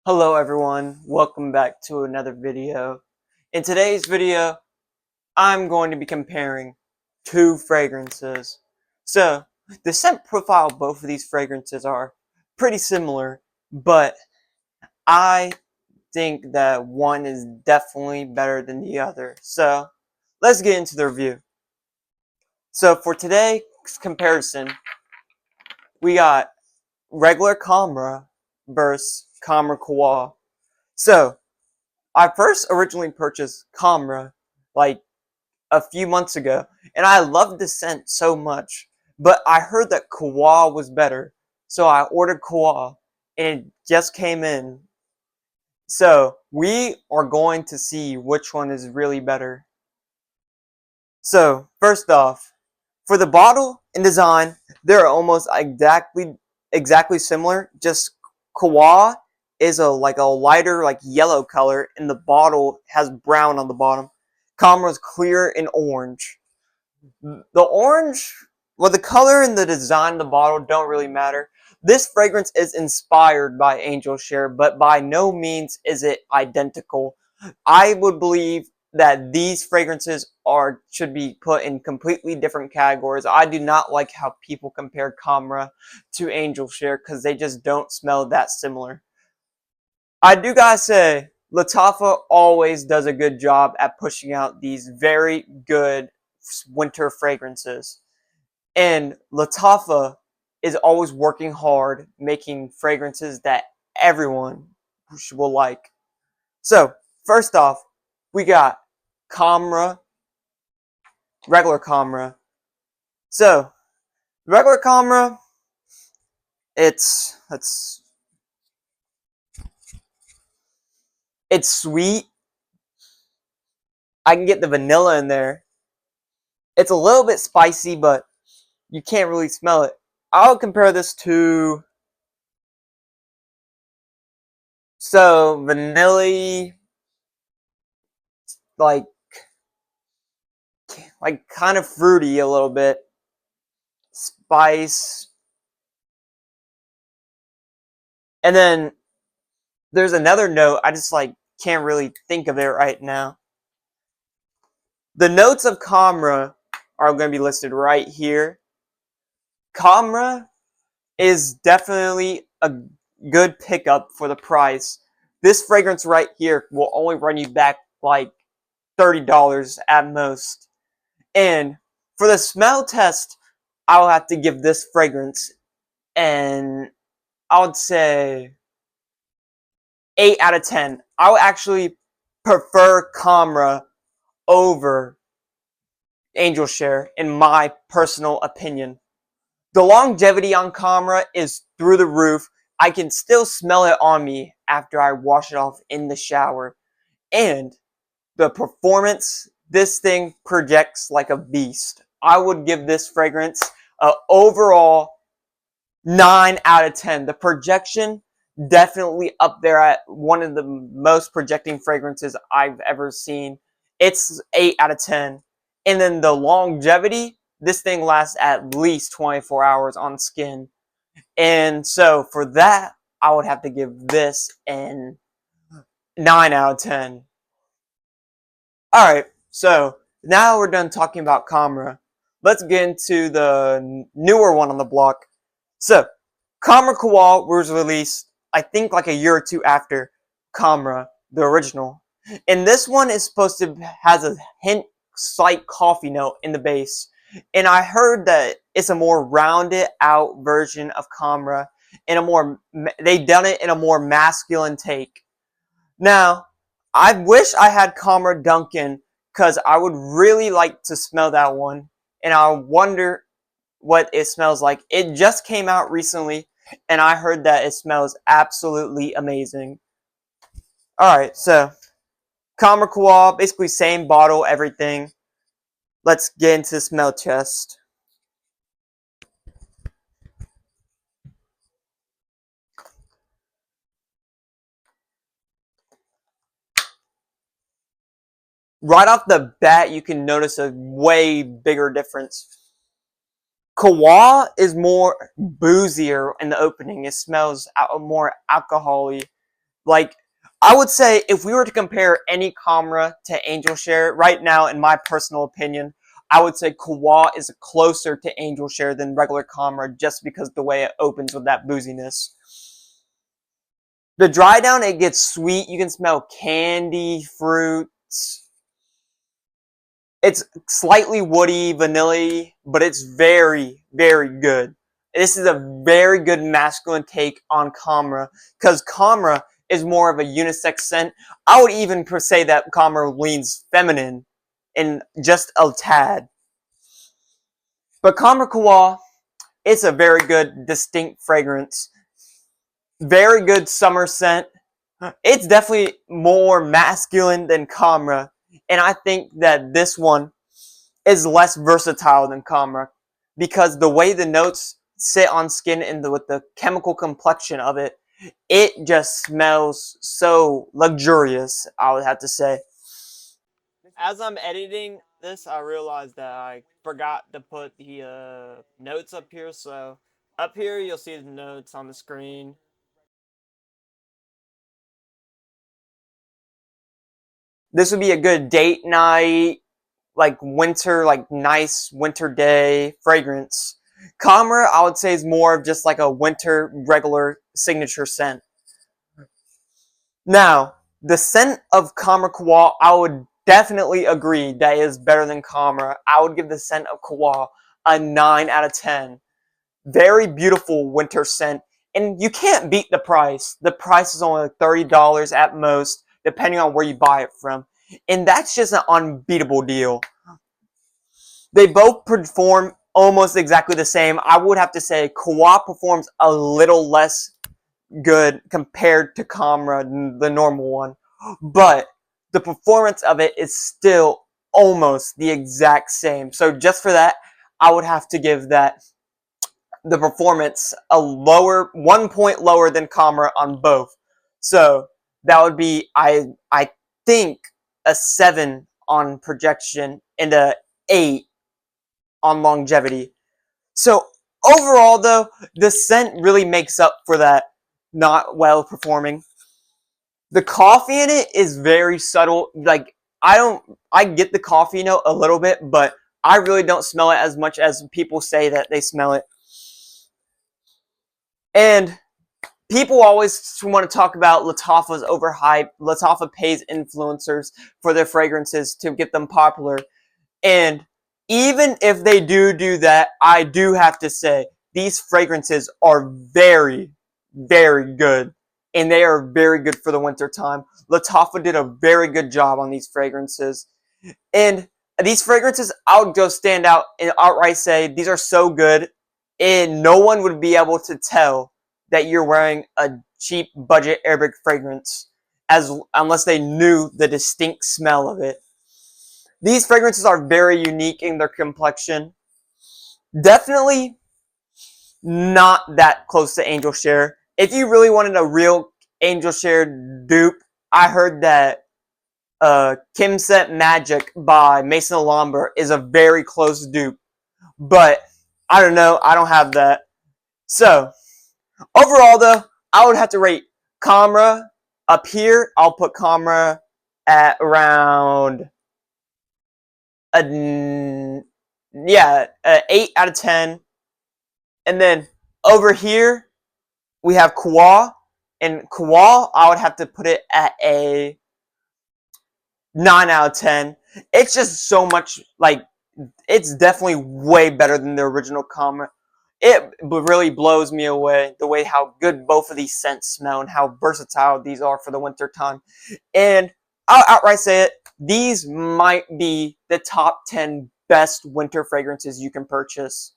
Hello everyone, welcome back to another video. In today's video, I'm going to be comparing two fragrances. So, the scent profile of both of these fragrances are pretty similar, but I think that one is definitely better than the other. So, let's get into the review. So, for today's comparison, we got regular Khamrah versus Khamrah Qahwa. So, I first originally purchased Khamrah like a few months ago, and I loved the scent so much. But I heard that Qahwa was better, so I ordered Qahwa, and it just came in. So we are going to see which one is really better. So first off, for the bottle and design, they're almost exactly similar. Just Qahwa is a lighter yellow color, and the bottle has brown on the bottom. Khamrah's clear and orange. The orange, well, the color and the design of the bottle don't really matter. This fragrance is inspired by Angel Share, but by no means is it identical. I would believe that these fragrances should be put in completely different categories. I do not like how people compare Khamrah to Angel Share because they just don't smell that similar. I do gotta say, Lattafa always does a good job at pushing out these very good winter fragrances. And Lattafa is always working hard making fragrances that everyone will like. So, first off, we got Khamrah, regular Khamrah. So, regular Khamrah, it's sweet. I can get the vanilla in there. It's a little bit spicy, but you can't really smell it. I'll compare this to vanilla, like kind of fruity a little bit, spice, and then there's another note I just can't really think of it right now. The notes of Khamrah are going to be listed right here. Khamrah is definitely a good pickup for the price. This fragrance right here will only run you back like $30 at most. And for the smell test, I'll have to give this fragrance and I would say 8 out of 10. I would actually prefer Khamrah over Angel Share in my personal opinion. The longevity on Khamrah is through the roof. I can still smell it on me after I wash it off in the shower. And the performance, this thing projects like a beast. I would give this fragrance an overall 9 out of 10. The projection, definitely up there at one of the most projecting fragrances I've ever seen. It's 8 out of 10. And then the longevity, this thing lasts at least 24 hours on skin. And so for that, I would have to give this an 9 out of 10. Alright, so now we're done talking about Khamrah. Let's get into the newer one on the block. So, Khamrah Qahwa was released, I think, like a year or two after Khamrah, the original. And this one is supposed to has a slight coffee note in the base. And I heard that it's a more rounded out version of Khamrah, and they done it in a more masculine take. Now, I wish I had Khamrah Duncan because I would really like to smell that one, and I wonder what it smells like. It just came out recently, and I heard that it smells absolutely amazing. Alright, so Khamrah Qahwa, basically same bottle, everything. Let's get into the smell test. Right off the bat, you can notice a way bigger difference. Qahwa is more boozier in the opening. It smells more alcohol-y. Like, I would say if we were to compare any Khamrah to Angel Share right now, in my personal opinion, I would say Qahwa is closer to Angel Share than regular Khamrah just because the way it opens with that booziness. The dry down, it gets sweet. You can smell candy, fruits. It's slightly woody, vanilla, but it's very, very good. This is a very good masculine take on Khamrah, because Khamrah is more of a unisex scent. I would even say that Khamrah leans feminine in just a tad. But Khamrah Qahwa, it's a very good, distinct fragrance. Very good summer scent. It's definitely more masculine than Khamrah, and I think that this one is less versatile than Khamrah because the way the notes sit on skin and with the chemical complexion of it, it just smells so luxurious, I would have to say. As I'm editing this, I realized that I forgot to put the notes up here, so up here you'll see the notes on the screen. This would be a good date night, like winter, like nice winter day fragrance. Khamrah, I would say, is more of just like a winter regular signature scent. Now, the scent of Khamrah Qahwa, I would definitely agree that is better than Khamrah. I would give the scent of Qahwa a 9 out of 10. Very beautiful winter scent, and you can't beat the price. The price is only $30 at most, depending on where you buy it from. And that's just an unbeatable deal. They both perform almost exactly the same. I would have to say Qahwa performs a little less good compared to Khamrah, the normal one. But the performance of it is still almost the exact same. So just for that, I would have to give that the performance a lower 1 point lower than Khamrah on both. So that would be I think a 7 on projection and a 8 on longevity. So overall though, the scent really makes up for that not well performing. The coffee in it is very subtle. Like I get the coffee note a little bit, but I really don't smell it as much as people say that they smell it. And people always want to talk about Lattafa's overhype. Lattafa pays influencers for their fragrances to get them popular. And even if they do that, I do have to say, these fragrances are very, very good. And they are very good for the winter time. Lattafa did a very good job on these fragrances. And these fragrances, I would go stand out and outright say, these are so good. And no one would be able to tell that you're wearing a cheap budget Arabic fragrance unless they knew the distinct smell of it. These fragrances are very unique in their complexion. Definitely not that close to Angel Share. If you really wanted a real Angel Share dupe, I heard that Kim Set Magic by Maison Lambert is a very close dupe. But I don't know. I don't have that. So overall, though, I would have to rate Khamrah up here. I'll put Khamrah at around a 8 out of 10. And then over here we have Qahwa, and Qahwa I would have to put it at a 9 out of 10. It's just so much, like, it's definitely way better than the original Khamrah. It really blows me away the way how good both of these scents smell and how versatile these are for the winter time. And I'll outright say it, these might be the top 10 best winter fragrances you can purchase.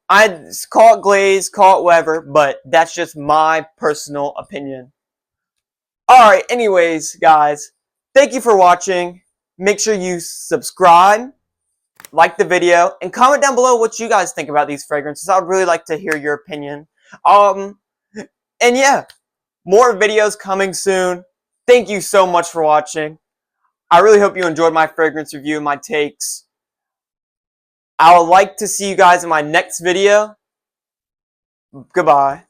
I'd call it glaze, call it whatever, but that's just my personal opinion. Alright, anyways, guys, thank you for watching. Make sure you subscribe, like the video, and comment down below what you guys think about these fragrances. I'd really like to hear your opinion. And yeah, more videos coming soon. Thank you so much for watching. I really hope you enjoyed my fragrance review and my takes. I would like to see you guys in my next video. Goodbye.